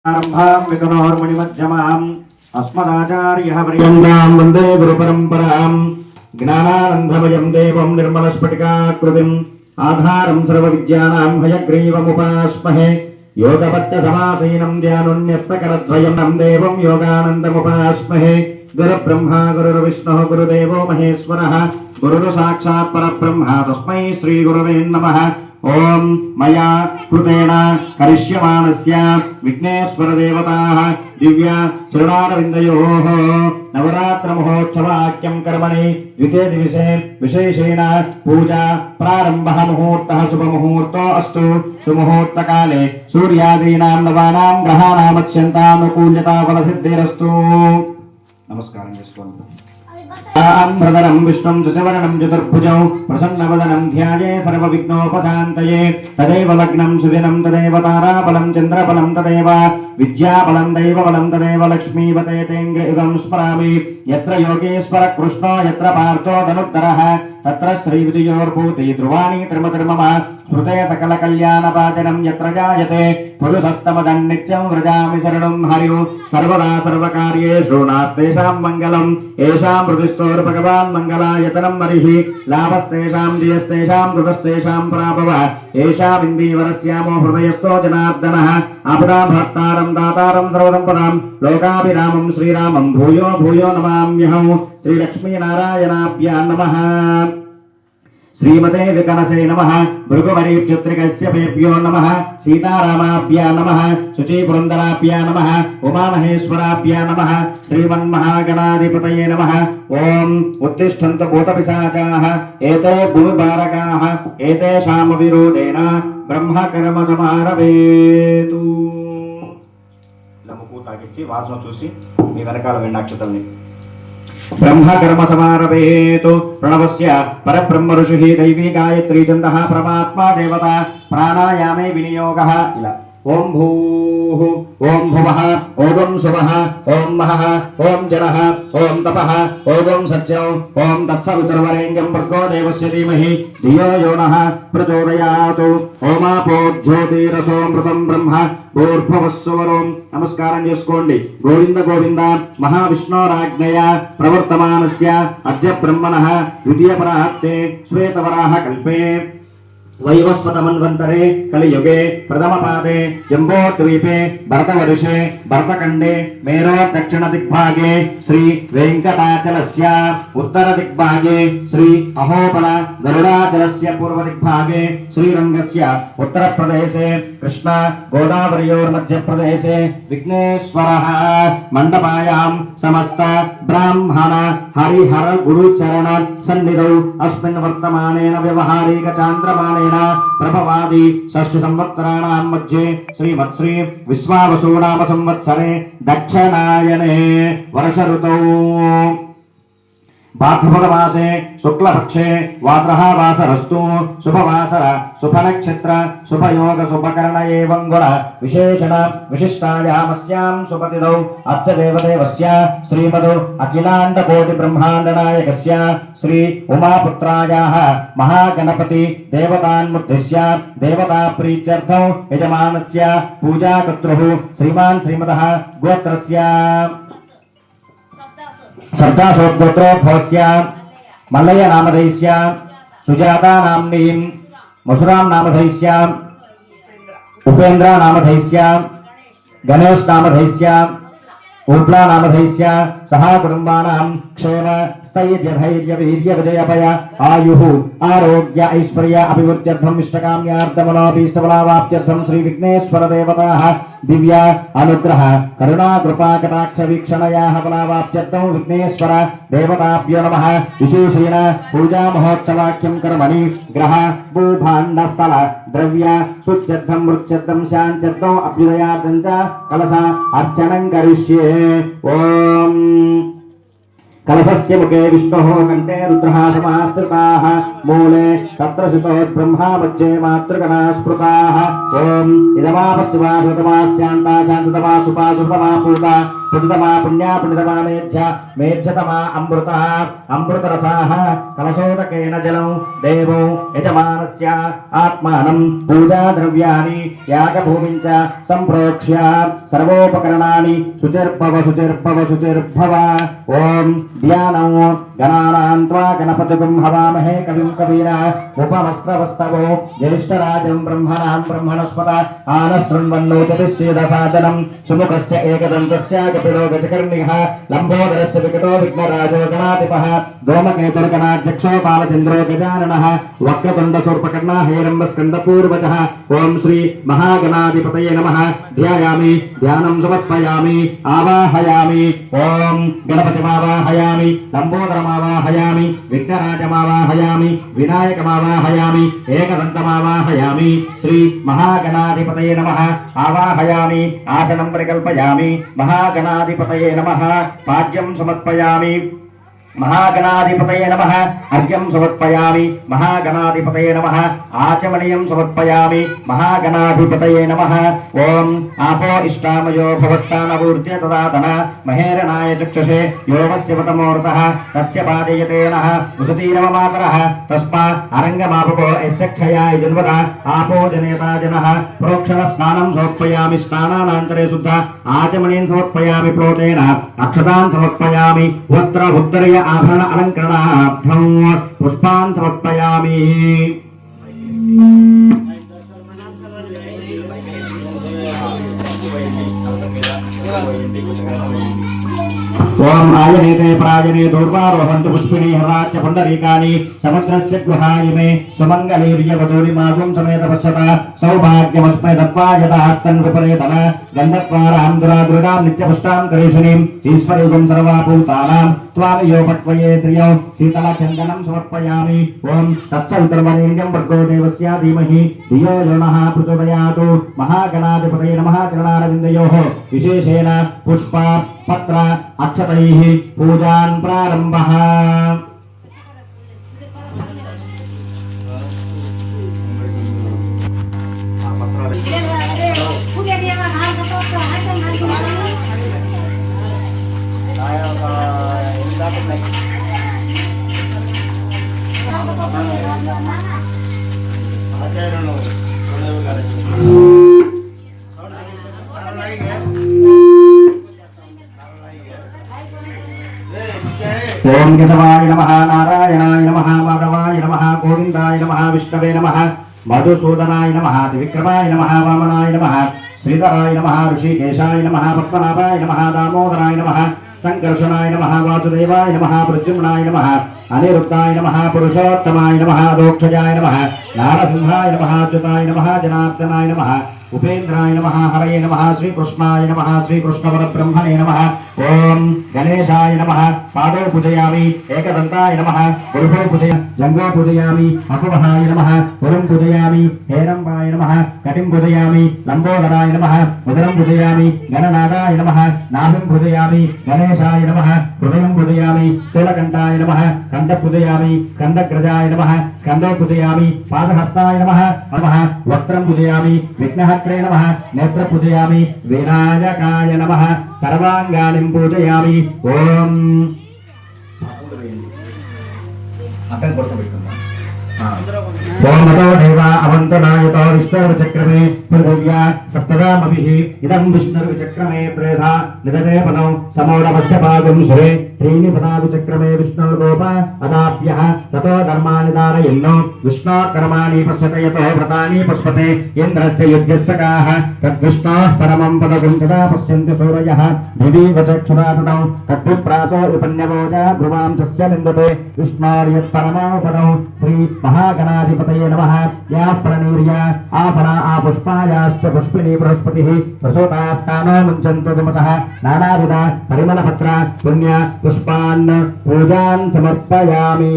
आरंभां विकनोर्मणिमध्यमाम् अस्मदाचार्यः पर्यन्तां वन्दे गुरुपरम्परां ज्ञानानन्दमयं देवं निर्मलस्फटिकाकृतिम् आधारं सर्वविद्यानां हयग्रीवमुपास्महे योगपत्यसमासीनं ध्यानोन्यस्तकरद्वयं देवं योगानन्दमुपास्महे गुरुब्रह्मा गुरुर्विष्णुः गुरुदेवो महेश्वरः गुरुर्साक्षात् परब्रह्म तस्मै श्रीगुरवे नमः। ओम मया कृतेन करिष्यमाणस्य विघ्नेश्वर देवताः दिव्य चरणारविन्दयोः नवरात्र महोत्सवाख्यं कर्मणि द्वितीय दिवसे विशेषेण पूजा प्रारंभः मुहूर्तः शुभमुहूर्तो अस्तु। सुमुहूर्तकाले सूर्यादीनां नवानां ग्रहाणाम् अत्यन्तानुकूल्यता फलसिद्धिरस्तु। नमस्कारं చేసుకోండి। आम्रधरं विष्णुं शशिवर्णं चतुर्भुजं प्रसन्नवदनं ध्याये सर्वविघ्नोपशान्तये तदेव लग्नं सुदिनं तदेव ताराबलं चन्द्रबलं तदेव विद्याबलं दैवबलं तदेव लक्ष्मीवते तेङ्गयुगं स्मरामि। यत्र योगेश्वर कृष्णो यत्र पार्थो धनुर्धरः तत्र श्रीविजयोर्भूति ध्रुवाणि त्रिमतिर्मम हृदय सकलकल्याणभाजनं यत्र जायते पुरुषस्तमदन्नित्यं व्रजामि शरणं हरिं सर्वदा सर्वकार्येषु नास्तेषां मङ्गलं येषां हृदिस्थोर्भगवान् मङ्गलायतनं हरिः लाभस्तेषां जयस्तेषां कृतस्तेषां प्राभव येषामिन्दीवरस्यामो हृदयस्थो जनार्दनः आपदां भक्तारं दातारं सर्वसम्पदां लोकाभिरामं श्रीरामं भूयो भूयो नमाम्यहं। श्रीलक्ष्मीनारायणाभ्यां नमः। श्रीमते विकनसे नमः। भृगुवरीक्षत्रिकस्यभ्यो नमः। सीतारामाभ्यां नमः। शुचिपुरन्दराभ्यां नमः। उमामहेश्वराभ्यां नमः। श्रीमन्महागणाधिपतये नमः। ओम उत्तिष्ठन्तु भूतपिशाचाः एते भूमिभारकाः एतेषामविरोधेन ब्रह्मकर्म समारभेतु। लमुकु ताकिच्చి వాసన చూసి మీ వెనకాల వెండి అక్షతల్ని ब्रह्मकर्म समारभेतु। प्रणवस्य परब्रह्म ऋषिः दैवी गायत्री छन्दः परमात्मा देवता प्राणायामे विनियोगः इला ओम भूः ओम भुवः ओम सुवः ओम महः ओम जनः ओम तपः ओम सत्यं ओम तत्सवितुर्वरेण्यं भर्गो देवस्य धीमहि धियो यो नः प्रचोदयात्। ओमापो ज्योतिरसोमृतं ब्रह्म भूर्भुवस्सुवरों। नमस्कारं చేసుకోండి। గోవింద గోవింద మహావిష్ణోరాజ్ఞయ ప్రవర్తమానస్య అద్య బ్రహ్మణః ద్వితీయ పరాహత్తే శ్వేతవరాహ కల్పే वैवस्वतमन्वन्तरे कलियुगे प्रथमपादे जम्बोद्वीपे भरतवर्षे भरतखण्डे मेरो दक्षिणदिग्भागे श्री वेङ्कटाचलस्य उत्तरदिग्भागे श्री अहोबल गरुडाचलस्य पूर्वदिग्भागे श्रीरङ्गस्य उत्तरप्रदेशे कृष्णा गोदावरयोर्मध्यप्रदेशे विघ्नेश्वरः मण्डपायां समस्त ब्राह्मण हरिहर गुरुचरण सन्निधौ अस्मिन् वर्तमानेन व्यवहारिक चान्द्रमानेन प्रभवादि षष्ठ संवत्सराणां मध्ये श्रीमत्श्री विश्वावसु नाम संवत्सरे दक्षिणायने वर्ष ऋतौ भाद्रपदमासे शुक्लपक्षे वासरः वासरस्तु शुभवासर शुभनक्षत्र शुभयोग शुभकर्ण एवं गुण विशेषण विशिष्टायामस्यां शुभतिथौ अस्य देवदेवस्य श्रीमदो अखिलाण्डकोटि ब्रह्माण्डनायकस्य श्री उमापुत्रायाः महागणपति देवतान्मुद्दिश्य देवता प्रीत्यर्थं यजमानस्य पूजाकर्तुः श्रीमान् श्रीमतः गोत्रस्य श्रद्धासोद्गोत्रोद्भवस्य मल्लय नामधेयस्य सुजाता नाम्नीं मसुरां नामधेयस्य उपेन्द्र नामधेयस्य गणेश नामधेयस्य उप्ला नामधेयस्य सह कुटुम्बानां क्षेम स्थैर्य धैर्य वीर्य विजयभय आयुः आरोग्य ऐश्वर्य अभिवृद्ध्यर्थम् इष्टकाम्यार्थमनोभीष्टफलावाप्त्यर्थं श्री विघ्नेश्वर देवताः दिव्य अनुग्रह करुणा कृपा कटाक्ष वीक्षणयाः फलावाप्त्यर्थं विघ्नेश्वर देवताभ्यो नमः। विशेषेण पूजा महोत्सवाख्यं कर्मणि ग्रह भूभाण्डस्थल द्रव्य शुच्यर्थं मृच्यर्थं शान्त्यर्थम् अभ्युदयार्थं च कलश अर्चनं करिष्ये। ओम कलशस्य मुखे विष्णुः कण्ठे रुद्रः समाश्रिताः मूले तत्र स्थितो ब्रह्मा मध्ये मातृगणाः स्मृताः। ओम इदमापः शिवा सुतमा स्यान्ता शान्ततमा सुपा सुतमा पूता పుణ్యతమా పుణ్యా పుణ్యతమా మేధ్యతమా అమృత అమృతరసాః కలశోదకేన జలం దేవో యజమానస్య ఆత్మానం పూజా ద్రవ్యాని యాగభూమిం చ సంప్రోక్ష్య సర్వోపకరణాని శుచిర్భవ ఓం ధ్యానం గణానాం త్వా గణపతిం హవామహే కవిం కవీనా ఉపవస్త్రవస్తవో జ్యేష్ఠరాజం బ్రహ్మణాం బ్రహ్మణస్పత ఆనశృణ్వన్నోతిభిస్సేదసాదనం సుముఖశ్చ ఏకదంతశ్చ కపిలో గజకర్ణిః లంబోదరశ్చ వికటో విఘ్నరాజో గణాధిపః ధూమకేతుర్గణాధ్యక్షో బాలచంద్రో గజాననః వక్రతుండ శూర్పకర్ణ హేరంబ స్కందపూర్వజః ఓం శ్రీ మహాగణాధిపతయే నమః ధ్యాయామి ధ్యానం సమర్పయామి ఆవాహయామి ఓం గణపతిమావాహయామి లంబోదరమావాహయామి విఘ్నరాజమావాహయామి వినాయకమావాహయామి ఏకదంతమావాహయామి శ్రీ మహాగణాధిపతయే నమః ఆవాహయామి ఆసనం పరికల్పయామి మహాగణాధిపతయే నమః పాద్యం సమర్పయామి महागणाधिपतये नमः अर्घ्यं समर्पयामि महागणाधिपतये नमः आचमनीयं समर्पयामि महागणाधिपतये नमः ओम आपो इष्टामयो भवस्तानपूर्त्य तदातन महेरणाय चक्षुषे योगस्य पतमोर्तः तस्य पादयते नः उसतीरवमातरः तस्मा अरङ्गमापको यस्य क्षयाय जन्मदा आपो जनेता जनः प्रोक्षण स्नानं समर्पयामि स्नानानन्तरे शुद्ध आचमनीं समर्पयामि प्लोतेन अक्षतान् समर्पयामि वस्त्र उद्धर्य आभरण अलंकरणार्थं पुष्पान् समर्पयामि ओम आयनेते प्रायने दूर्वारोहन्तु पुष्पिणी हराच्य पुण्डरीकानि समुद्रस्य गुहायिमे सुमङ्गलीर्यवधूरिमागुं समेत पश्यता सौभाग्यमस्मै दत्त्वा यदास्तन् विपरेतन गन्धत्वारां दुरादुरां नित्यपुष्टां करीषणीम् ईश्वरीगुं सर्वाभूतानां त्वामयोपक्वये श्रियौ शीतलचन्दनं समर्पयामि ओम तत्सवितुर्वरेण्यं भर्गो देवस्य धीमहि धियो यो नः प्रचोदयातु महागणाधिपतये नमः चरणारविन्दयोः विशेषेण पुष्प पत्र अक्षतैः पूजान् प्रारम्भः ओम केशवाय नमः नारायणाय नमः माधवाय नमः गोविंदाय नमः विष्णवे नमः मधुसूदनाय नमः त्रिविक्रमाय नमः वामनाय नमः श्रीधराय नमः ऋषिकेशाय नमः पद्मनाभाय नमः दामोदराय नमः संकर्षणाय नमः वासुदेवाय नमः प्रद्युम्नाय नमः अनिरुद्धाय नमः पुरुषोत्तमाय नमः दोक्षजाय नमः नारसिंहाय नमः अच्युताय नमः जनार्दनाय नमः उपेन्द्राय नमः हरये नमः श्रीकृष्णाय नमः श्रीकृष्णपरब्रह्मणे नमः ओम गणेशाय नमः पादौ पूजयामि एकदन्ताय नमः गुरुभौ पूजयामि जङ्घौ पूजयामि अकुवहाय नमः पुरं पूजयामि हेरम्बाय नमः कटिं पूजयामि लम्बोदराय नमः उदरं पूजयामि गणनादाय नमः नाभिं पूजयामि गणेशाय नमः हृदयं पूजयामि स्थूलकण्ठाय नमः कण्ठं पूजयामि स्कन्दग्रजाय नमः स्कन्दौ पूजयामि पादहस्ताय नमः वक्त्रं पूजयामि विघ्नहत्रे नमः नेत्र पूजयामि विनायकाय नमः सर्वांगानिं पूजयामि ओम ओम नमो देवा अवन्तनायतो विष्णुर्चक्रमे पृथिव्या सप्तदामभिः इदं विष्णुर्चक्रमे त्रेधा निदते पदौ समोरवस्य पादं सुरे त्रीणि पदा विचक्रमे विष्णुर्गोप अदाभ्यः ततो धर्माणि धारयन्नो विष्णोर्कर्माणि पश्यत यतो व्रतानि पुष्पसे इन्द्रस्य युज्यस्य काः तद्विष्णोः परमं पदगुं तदा पश्यन्ति सूरयः दिवि वचक्षुरा तदौ तद्विप्रासो विपन्यवोजा भ्रुवां तस्य निन्दते विष्णोर्यत्परमो पदौ श्री महागणाधिपतये नमः या प्रणीर्य आपरा आपुष्पायाश्च पुष्पिणी बृहस्पतिः प्रसोतास्तानो मुञ्चन्तु दुमतः नानाविध परिमलपत्र पुण्य पुष्पान् पूजान् समर्पयामि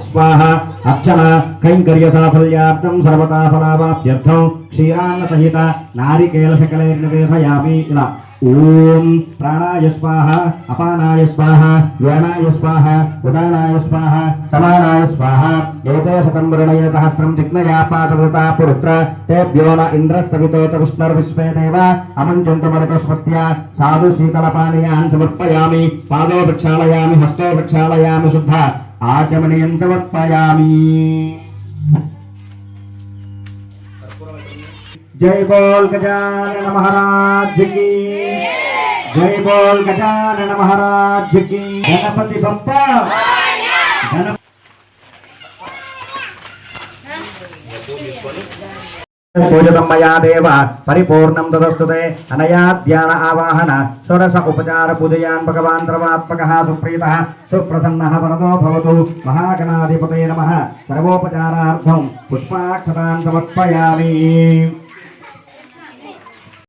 स्वाहा अर्चना कैंकर्य साफल्यार्थं सर्वता फलावाप्त्यर्थं क्षीरान्न सहित नारिकेल शकलैर्निवेदयामि इला ओम प्राणाय स्वाहा अपानाय स्वाहा व्यानाय स्वाहा उदानाय स्वाहा समानाय स्वाहा एते शतं वृणये सहस्रं जिग्नया पाचवृता पुरुत्र तेभ्यो न इन्द्रः सवितोत विष्णुर्विश्वे देव अमञ्चन्तमरुतस्वस्त्या साधु शीतलपानीयान् समर्पयामि पादो प्रक्षालयामि हस्तो प्रक्षालयामि शुद्ध आचमनीयं समर्पयामि। जय बोल गजानन महाराज की जय बोल गजानन महाराज की गणपति बप्पा पूजितं मया देव परिपूर्णं तदस्तुते अनया ध्यान आवाहन षोडश उपचार पूजयान् भगवान् सर्वात्मकः सुप्रीतः सुप्रसन्नः वरदो भवतु। महागणाधिपते नमः। सर्वोपचारार्थं पुष्पाक्षतान् समर्पयामि।